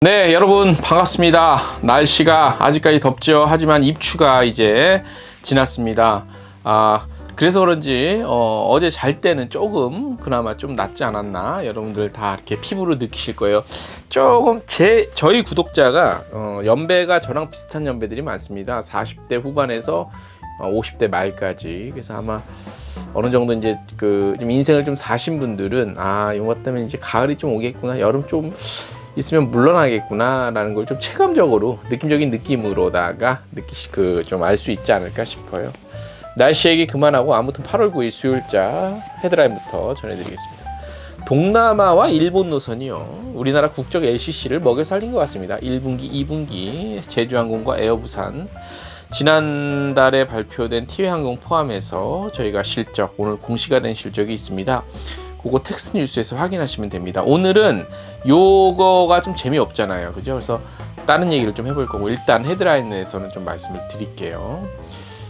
네, 여러분 반갑습니다. 날씨가 아직까지 덥죠. 하지만 입추가 이제 지났습니다. 그래서 그런지 어제 잘 때는 조금 그나마 좀 낫지 않았나, 여러분들 다 이렇게 피부로 느끼실 거예요. 조금 저희 구독자가 연배가 저랑 비슷한 연배들이 많습니다. 40대 후반에서 50대 말까지. 그래서 아마 어느 정도 이제 좀 인생을 좀 사신 분들은 이거 때문에 이제 가을이 좀 오겠구나, 여름 좀 있으면 물러나겠구나 라는 걸 좀 체감적으로, 느낌적인 느낌으로다가 좀 알 수 있지 않을까 싶어요. 날씨 얘기 그만하고 아무튼 8월 9일 수요일자 헤드라인부터 전해드리겠습니다. 동남아와 일본 노선이요, 우리나라 국적 LCC를 먹여 살린 것 같습니다. 1분기, 2분기 제주항공과 에어부산, 지난달에 발표된 티웨이항공 포함해서 저희가 실적, 오늘 공시가 된 실적이 있습니다. 그거 텍스 뉴스에서 확인하시면 됩니다. 오늘은 요거가 좀 재미없잖아요, 그죠? 그래서 다른 얘기를 좀 해볼 거고, 일단 헤드라인에서는 좀 말씀을 드릴게요.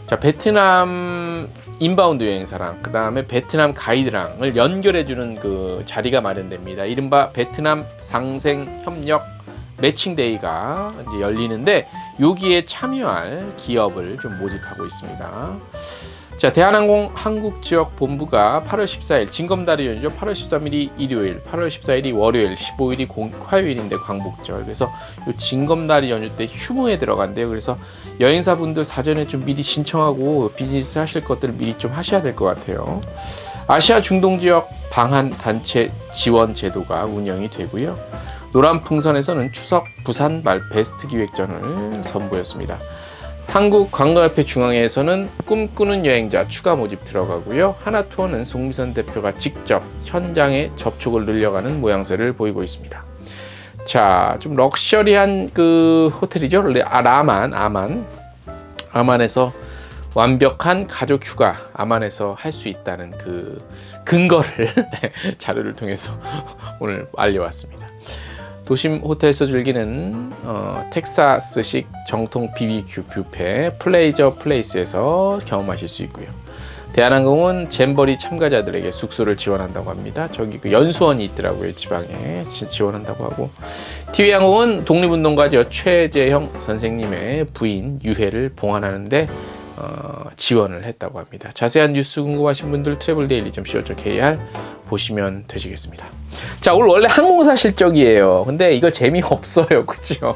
자, 베트남 인바운드 여행사랑 그 다음에 베트남 가이드랑을 연결해주는 그 자리가 마련됩니다. 이른바 베트남 상생협력 매칭데이가 이제 열리는데, 여기에 참여할 기업을 좀 모집하고 있습니다. 자, 대한항공 한국지역본부가 8월 14일 징검다리 연휴죠. 8월 13일이 일요일, 8월 14일이 월요일, 15일이 화요일인데 광복절. 그래서 이 징검다리 연휴 때 휴무에 들어간대요. 그래서 여행사분들 사전에 좀 미리 신청하고 비즈니스 하실 것들 미리 좀 하셔야 될 것 같아요. 아시아 중동 지역 방한 단체 지원 제도가 운영이 되고요. 노란풍선에서는 추석 부산 말 베스트 기획전을 선보였습니다. 한국관광협회 중앙회에서는 꿈꾸는 여행자 추가 모집 들어가고요. 하나투어는 송미선 대표가 직접 현장에 접촉을 늘려가는 모양새를 보이고 있습니다. 자, 좀 럭셔리한 그 호텔이죠. 아만에서 완벽한 가족 휴가 아만에서 할 수 있다는 그 근거를 자료를 통해서 오늘 알려왔습니다. 도심 호텔에서 즐기는 텍사스식 정통 BBQ 뷔페 플레이저 플레이스에서 경험하실 수 있고요. 대한항공은 잼버리 참가자들에게 숙소를 지원한다고 합니다. 저기 그 연수원이 있더라고요, 지방에 지원한다고 하고. 티웨이항공은 독립운동가죠, 최재형 선생님의 부인 유해를 봉환하는데 지원을 했다고 합니다. 자세한 뉴스 궁금하신 분들 traveldaily.co.kr 보시면 되시겠습니다. 자, 오늘 원래 항공사 실적이에요. 근데 이거 재미없어요, 그죠?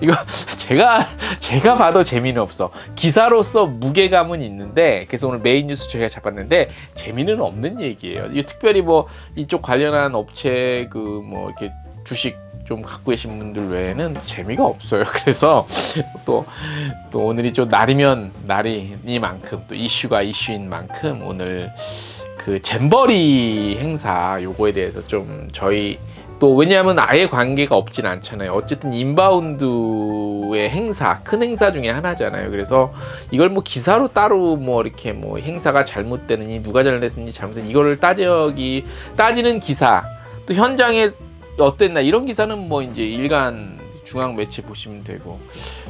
이거 제가 봐도 재미는 없어. 기사로서 무게감은 있는데, 그래서 오늘 메인 뉴스 저희가 잡았는데 재미는 없는 얘기예요. 특별히 뭐 이쪽 관련한 업체 이렇게 주식 좀 갖고 계신 분들 외에는 재미가 없어요. 그래서 또 오늘이 좀 날이면 날이니만큼, 또 이슈가 이슈인 만큼 오늘 그 잼버리 행사 요거에 대해서 좀 저희 또, 왜냐하면 아예 관계가 없진 않잖아요. 어쨌든 인바운드의 행사, 큰 행사 중에 하나잖아요. 그래서 이걸 뭐 기사로 따로 이렇게 행사가 잘못되느니 누가 잘못했느니 잘못했느니 이거를 따지는 기사, 또 현장에 어땠나 이런 기사는 이제 일간 중앙 매체 보시면 되고,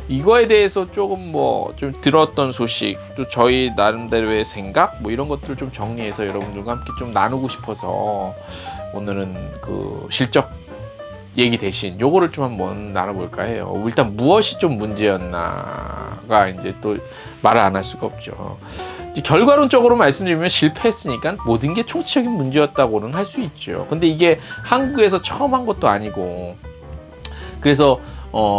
이거에 대해서 조금 좀 들었던 소식, 또 저희 나름대로의 생각 이런 것들을 좀 정리해서 여러분들과 함께 좀 나누고 싶어서 오늘은 그 실적 얘기 대신 요거를 좀 한번 나눠볼까 해요. 일단 무엇이 좀 문제였나가 이제 또 말을 안 할 수가 없죠. 결과론적으로 말씀드리면 실패했으니까 모든 게 총체적인 문제였다고는 할 수 있죠. 근데 이게 한국에서 처음 한 것도 아니고, 그래서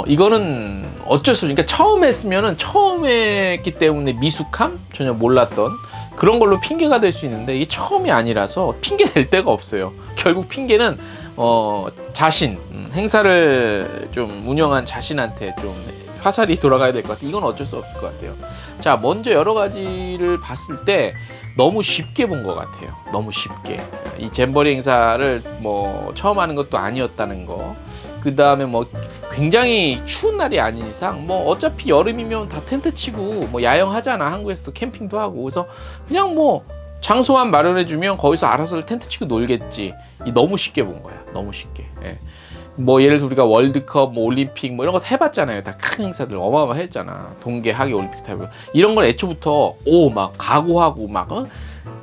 이거는 어쩔 수 없으니까, 그러니까 처음 했으면은 처음 했기 때문에 미숙함, 전혀 몰랐던 그런 걸로 핑계가 될 수 있는데, 이게 처음이 아니라서 핑계 될 데가 없어요. 결국 핑계는 자신, 행사를 좀 운영한 자신한테 좀 화살이 돌아가야 될 것 같아요. 이건 어쩔 수 없을 것 같아요. 자, 먼저 여러 가지를 봤을 때 너무 쉽게 본 것 같아요. 너무 쉽게. 이 잼버리 행사를 처음 하는 것도 아니었다는 거. 그 다음에 굉장히 추운 날이 아닌 이상 어차피 여름이면 다 텐트 치고 야영하잖아. 한국에서도 캠핑도 하고. 그래서 그냥 장소만 마련해주면 거기서 알아서 텐트 치고 놀겠지. 너무 쉽게 본 거야. 너무 쉽게. 예. 예를 들어 우리가 월드컵, 올림픽 이런 거 해봤잖아요. 다 큰 행사들 어마어마했잖아. 동계, 하계, 올림픽 다 이런 걸 애초부터 각오하고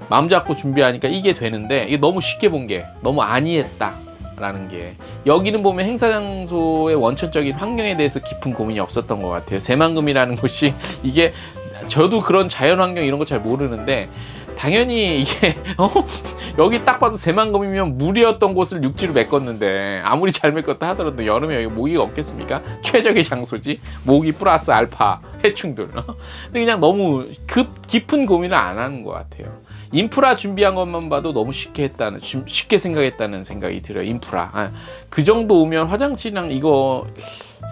마음 잡고 준비하니까 이게 되는데, 이게 너무 쉽게 본 게 너무 안이했다. 있다라는 게, 여기는 보면 행사 장소의 원천적인 환경에 대해서 깊은 고민이 없었던 것 같아요. 새만금이라는 곳이, 이게 저도 그런 자연 환경 이런 거 잘 모르는데 당연히 이게 여기 딱 봐도 새만금이면 물이었던 곳을 육지로 메꿨는데, 아무리 잘 메꿨다 하더라도 여름에 여기 모기가 없겠습니까? 최적의 장소지. 모기 플러스 알파 해충들. 근데 그냥 너무 깊은 고민을 안 하는 것 같아요. 인프라 준비한 것만 봐도 너무 쉽게 생각했다는 생각이 들어요. 인프라. 그 정도 오면 화장실이랑 이거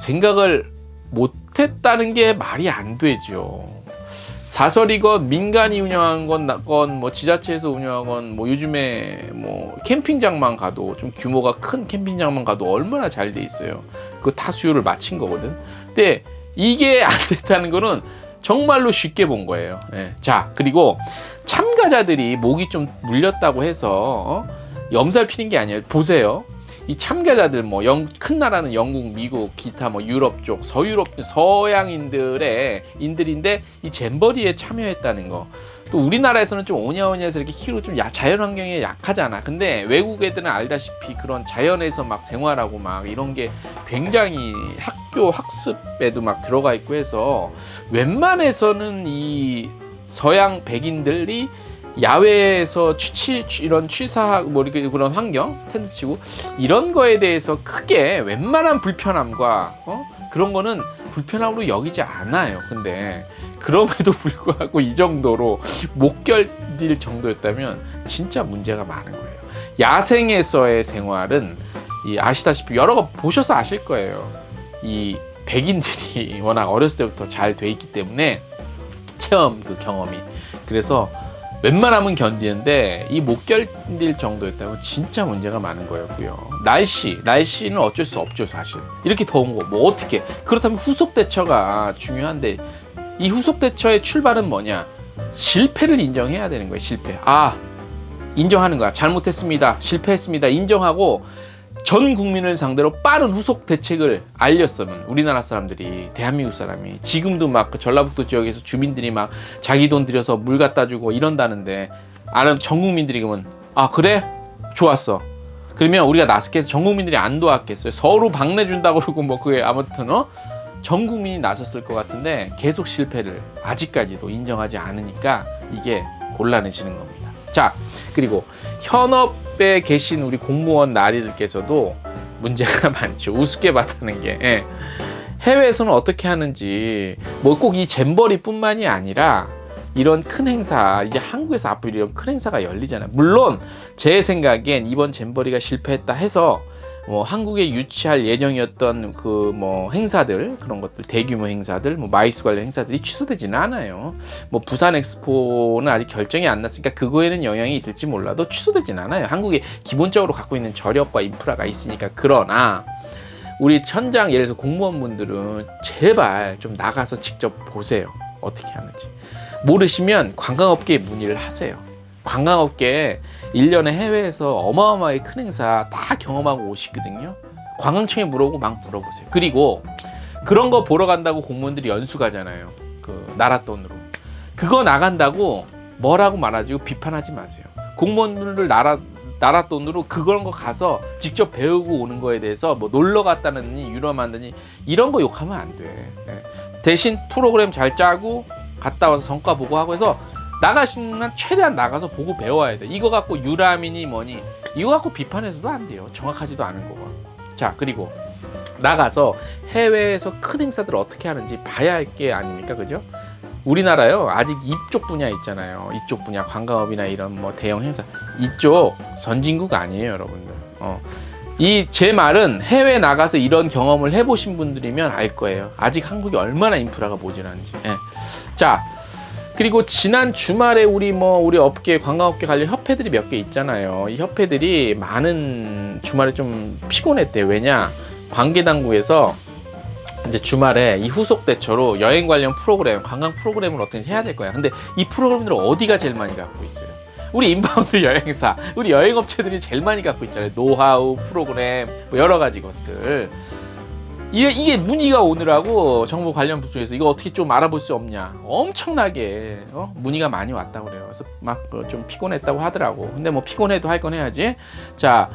생각을 못했다는 게 말이 안 되죠. 사설이건 민간이 운영한 건 뭐 지자체에서 운영하건, 뭐 요즘에 뭐 캠핑장만 가도, 좀 규모가 큰 캠핑장만 가도 얼마나 잘 돼 있어요. 그 타수요를 맞춘 거거든. 근데 이게 안 됐다는 거는 정말로 쉽게 본 거예요. 예. 자, 그리고 참가자들이 목이 좀 물렸다고 해서 염살 피는 게 아니에요. 보세요. 이 참가자들 뭐 큰 나라는 영국, 미국, 기타 뭐 유럽 쪽, 서양인들의 인들인데 이 잼버리에 참여했다는 거. 또 우리나라에서는 좀 오냐오냐해서 이렇게 키로 좀 자연 환경에 약하잖아. 근데 외국 애들은 알다시피 그런 자연에서 막 생활하고 막 이런 게 굉장히 학교 학습에도 막 들어가 있고 해서, 웬만해서는 이 서양 백인들이 야외에서 이런 취사하고 뭐 이렇게 그런 환경, 텐트 치고 이런 거에 대해서 크게 웬만한 불편함과 그런 거는 불편함으로 여기지 않아요. 근데 그럼에도 불구하고 이 정도로 못 견딜 정도였다면 진짜 문제가 많은 거예요. 야생에서의 생활은 아시다시피 여러 거 보셔서 아실 거예요. 이 백인들이 워낙 어렸을 때부터 잘 돼 있기 때문에 체험 그 경험이, 그래서 웬만하면 견디는데 이 못 견딜 정도였다면 진짜 문제가 많은 거였고요. 날씨는 어쩔 수 없죠. 사실 이렇게 더운 거 뭐 어떻게, 그렇다면 후속 대처가 중요한데, 이 후속 대처의 출발은 뭐냐? 실패를 인정해야 되는 거예요. 실패. 인정하는 거야. 잘못했습니다, 실패했습니다, 인정하고 전 국민을 상대로 빠른 후속 대책을 알렸으면, 우리나라 사람들이, 대한민국 사람이 지금도 막 전라북도 지역에서 주민들이 막 자기 돈 들여서 물 갖다 주고 이런다는데, 아는 전 국민들이 그러면 그래? 좋았어. 그러면 우리가 나서겠어? 전 국민들이 안 도왔겠어요? 서로 박내 준다고 그러고 뭐 그게 아무튼 전 국민이 나섰을 것 같은데, 계속 실패를 아직까지도 인정하지 않으니까 이게 곤란해지는 겁니다. 자, 그리고 현업에 계신 우리 공무원 나리들께서도 문제가 많죠. 우습게 봤다는 게. 해외에서는 어떻게 하는지, 뭐 꼭 이 잼버리뿐만이 아니라 이런 큰 행사, 이제 한국에서 앞으로 이런 큰 행사가 열리잖아요. 물론 제 생각엔 이번 잼버리가 실패했다 해서 뭐 한국에 유치할 예정이었던 그 뭐 행사들, 그런 것들, 대규모 행사들, 뭐 마이스 관련 행사들이 취소되지는 않아요. 뭐 부산 엑스포는 아직 결정이 안 났으니까 그거에는 영향이 있을지 몰라도 취소되지는 않아요. 한국이 기본적으로 갖고 있는 저력과 인프라가 있으니까. 그러나 우리 현장, 예를 들어서 공무원분들은 제발 좀 나가서 직접 보세요. 어떻게 하는지. 모르시면 관광업계에 문의를 하세요. 관광업계에 1년에 해외에서 어마어마하게 큰 행사 다 경험하고 오시거든요. 관광청에 물어보세요. 그리고 그런 거 보러 간다고 공무원들이 연수 가잖아요. 그 나라 돈으로. 그거 나간다고 뭐라고 말하지 비판하지 마세요. 공무원들을 나라 돈으로 그런 거 가서 직접 배우고 오는 거에 대해서 뭐 놀러 갔다느니 유럽한다니 이런 거 욕하면 안 돼. 대신 프로그램 잘 짜고 갔다 와서 성과 보고하고 해서 나가시면 최대한 나가서 보고 배워야 돼. 이거 갖고 유람이니 뭐니 이거 갖고 비판해서도 안 돼요. 정확하지도 않은 거 같고. 자, 그리고 나가서 해외에서 큰 행사들 어떻게 하는지 봐야 할 게 아닙니까? 그죠? 우리나라요, 아직 이쪽 분야 있잖아요. 이쪽 분야, 관광업이나 이런 뭐 대형 행사, 이쪽 선진국 아니에요, 여러분들. 제 말은 해외 나가서 이런 경험을 해보신 분들이면 알 거예요. 아직 한국이 얼마나 인프라가 모자란지. 자, 그리고 지난 주말에 우리 업계, 관광업계 관련 협회들이 몇 개 있잖아요. 이 협회들이 많은 주말에 좀 피곤했대요. 왜냐? 관계당국에서 이제 주말에 이 후속 대처로 여행 관련 프로그램, 관광 프로그램을 어떻게 해야 될 거야. 근데 이 프로그램들을 어디가 제일 많이 갖고 있어요? 우리 인바운드 여행사, 우리 여행업체들이 제일 많이 갖고 있잖아요. 노하우, 프로그램, 뭐 여러 가지 것들. 이게 문의가 오느라고 정부 관련 부처에서 이거 어떻게 좀 알아볼 수 없냐. 엄청나게 문의가 많이 왔다고 그래요. 그래서 막 좀 피곤했다고 하더라고. 근데 뭐 피곤해도 할 건 해야지. 자,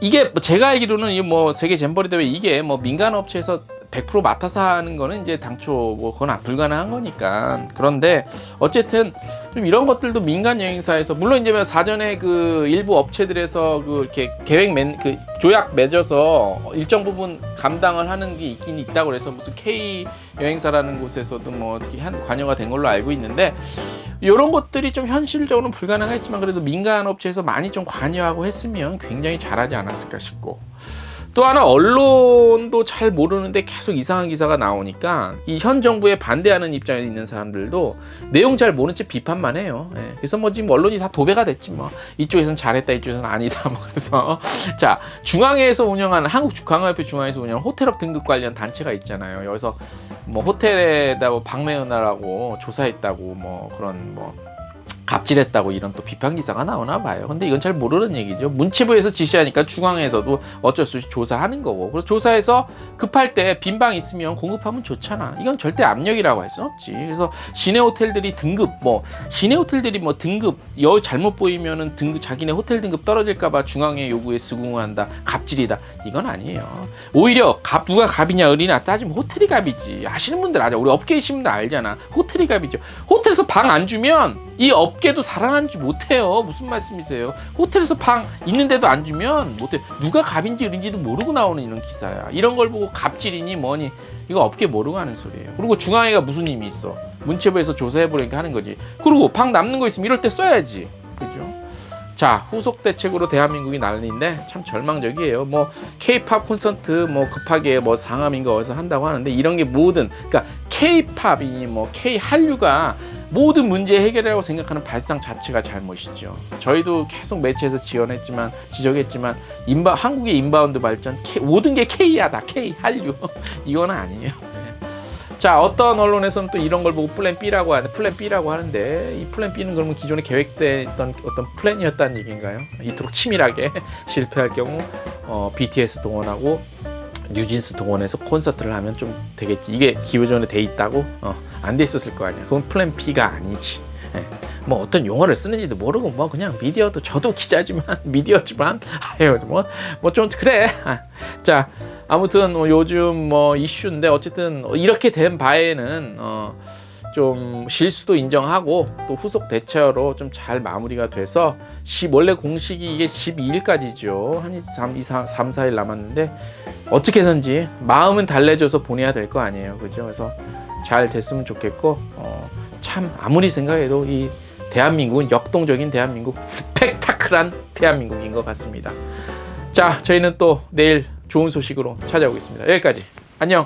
이게 뭐 제가 알기로는 이 뭐 세계 잼버리 대회 이게 뭐 민간 업체에서 100% 맡아서 하는 거는 이제 당초 뭐 그건 불가능한 거니까. 그런데 어쨌든 좀 이런 것들도 민간 여행사에서 물론 이제 사전에 그 일부 업체들에서 그 이렇게 그 조약 맺어서 일정 부분 감당을 하는 게 있긴 있다고 그래서 무슨 K 여행사라는 곳에서도 뭐 이렇게 관여가 된 걸로 알고 있는데 이런 것들이 좀 현실적으로는 불가능했지만 그래도 민간 업체에서 많이 좀 관여하고 했으면 굉장히 잘하지 않았을까 싶고. 또 하나 언론도 잘 모르는데 계속 이상한 기사가 나오니까 이 현 정부에 반대하는 입장에 있는 사람들도 내용 잘 모른 채 비판만 해요. 예. 그래서 뭐 지금 언론이 다 도배가 됐지 뭐 이쪽에서는 잘했다 이쪽에서는 아니다 뭐 그래서 자 중앙회에서 운영하는 한국관광협회 중앙회에서 운영하는 호텔업 등급 관련 단체가 있잖아요. 여기서 뭐 호텔에다 뭐 방매은하라고 조사했다고 뭐 그런 뭐 갑질했다고 이런 또 비판 기사가 나오나 봐요. 근데 이건 잘 모르는 얘기죠. 문체부에서 지시하니까 중앙에서도 어쩔 수 없이 조사하는 거고. 그래서 조사해서 급할 때 빈방 있으면 공급하면 좋잖아. 이건 절대 압력이라고 할 수 없지. 그래서 시내 호텔들이 등급 등급 잘못 보이면은 등급 자기네 호텔 등급 떨어질까봐 중앙의 요구에 수긍한다. 갑질이다. 이건 아니에요. 오히려 누가 갑이냐 을이냐 따지면 호텔이 갑이지. 아시는 분들 알죠. 우리 업계에 계신 분들 알잖아. 호텔이 갑이죠. 호텔에서 방 안 주면 이 업계도 살아나지 못해요. 무슨 말씀이세요? 호텔에서 방 있는데도 안 주면 못해. 누가 갑인지 을인지도 모르고 나오는 이런 기사야. 이런 걸 보고 갑질이니 뭐니 이거 업계 모르고 하는 소리예요. 그리고 중앙회가 무슨 힘이 있어? 문체부에서 조사해보려니까 하는 거지. 그리고 방 남는 거 있으면 이럴 때 써야지. 그죠? 자, 후속 대책으로 대한민국이 난리인데 참 절망적이에요. 뭐 K-팝 콘서트 뭐 급하게 뭐 상암인가 어디서 한다고 하는데 이런 게 모든 그러니까 K-팝이니 뭐 K-한류가 모든 문제 해결이라고 생각하는 발상 자체가 잘못이죠. 저희도 계속 매체에서 지적했지만 한국의 인바운드 발전 모든 게 K야 다 K 한류 이건 아니에요. 자, 어떤 언론에서는 또 이런 걸 보고 플랜 B라고 하는데 이 플랜 B는 그러면 기존에 계획됐던 어떤 플랜이었다는 얘기인가요? 이토록 치밀하게 실패할 경우 BTS 동원하고 뉴진스 동원해서 콘서트를 하면 좀 되겠지. 이게 기존에 돼 있다고? 안 돼 있었을 거 아니야. 그건 플랜 B가 아니지. 예. 뭐 어떤 용어를 쓰는지도 모르고 뭐 그냥 미디어도 저도 기자지만 미디어지만 아유 뭐 좀 그래. 자, 아무튼 요즘 뭐 이슈인데 어쨌든 이렇게 된 바에는 좀 실수도 인정하고 또 후속 대처로 좀 잘 마무리가 돼서 원래 공식이 이게 12일까지죠. 한 3, 4일 남았는데 어떻게 해서인지 마음은 달래줘서 보내야 될 거 아니에요. 그죠? 그래서 잘 됐으면 좋겠고 참 아무리 생각해도 이 대한민국은 역동적인 대한민국, 스펙타클한 대한민국인 것 같습니다. 자, 저희는 또 내일 좋은 소식으로 찾아오겠습니다. 여기까지. 안녕.